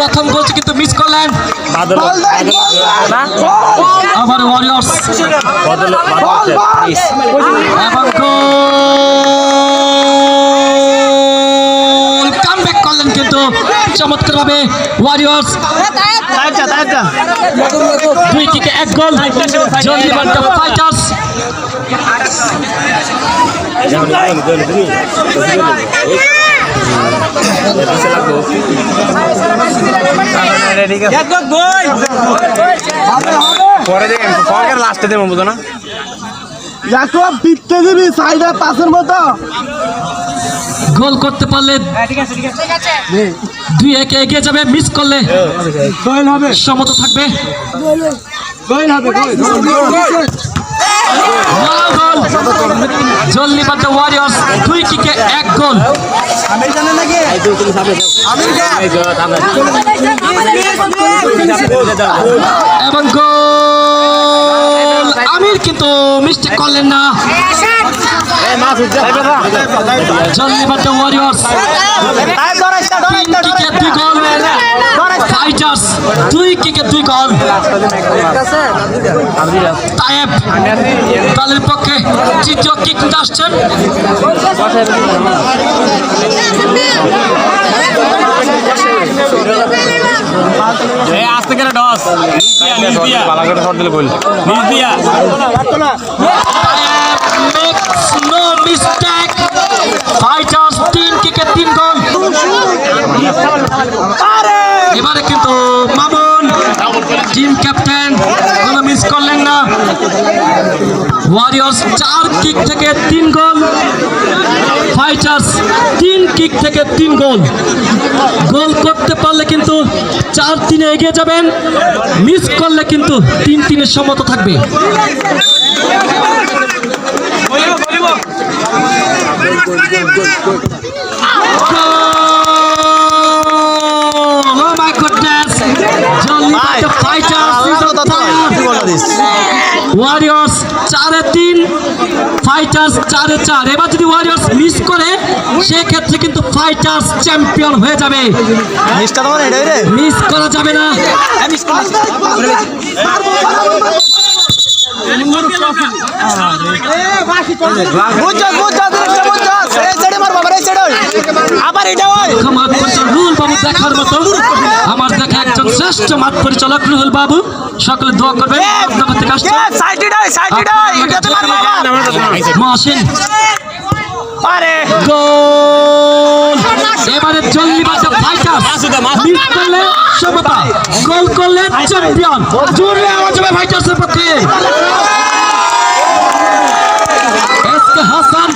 প্রথম গোলটি কিন্তু মিস করলেন আবার ওয়ারিয়র্স এবং গোল কামব্যাক করলেন কিন্তু চমৎকারভাবে ওয়ারিয়র্স 2 কিকে 1 গোল জলদিবান ফাইটার্স গোল করতে পারলে 2-1 এগিয়ে যাবে মিস করলে সমতা থাকবে জলদিবান ওয়ারিয়র্স 2 কিকে 1 গোল এবং গোল আমির কিন্তু মিস্টেক করলেন না জলদিবান ওয়ারিয়র্স 3 কিকে 2 গোল ফাইটার্স 2 কিকে 2 গোল তায়েব দলের পক্ষে তৃতীয় কিক নিতে আসছেন নো মিস্টেক ফাইটার্স 3 কিকে 3 গোল এবারে কিন্তু মামুন টিম ক্যাপ্টেন কোনো মিস করলেন না ওয়ারিয়র্স 4 কিক থেকে 3 গোল ফাইটার্স 3 কিক থেকে 3 গোল গোল করতে পারলে কিন্তু 4-3 এগিয়ে যাবেন মিস করলে কিন্তু 3-3 এর সমতা থাকবে ওয়ারিয়র্স 4-3 ফাইটার্স 4-4 এবার যদি ওয়ারিয়র্স মিস করে সেক্ষেত্রে কিন্তু ফাইটার্স চ্যাম্পিয়ন হয়ে যাবে মিস করা যাবে না রুহুল বাবু দেখার মতো আমার দেখা একজন শ্রেষ্ঠ মাঠ পরিচালক রুহুল বাবু সকলে দোয়া করবেন এবারে জলদিবান ফাইটার্স মিস করলে সমতা গোল করলে চ্যাম্পিয়ন জোরে আওয়াজ হবে ফাইটার্সের পক্ষে এসকে হাসান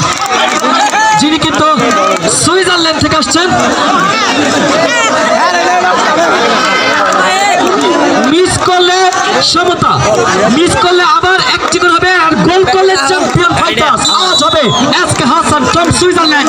যিনি কিন্তু সুইজারল্যান্ড থেকে আসছেন মিস করলে সমতা মিস করলে আবার একটি করে হবে আর গোল করলে চ্যাম্পিয়ন ফাইটার্স আজ হবে এসকে হাসান ফ্রম সুইজারল্যান্ড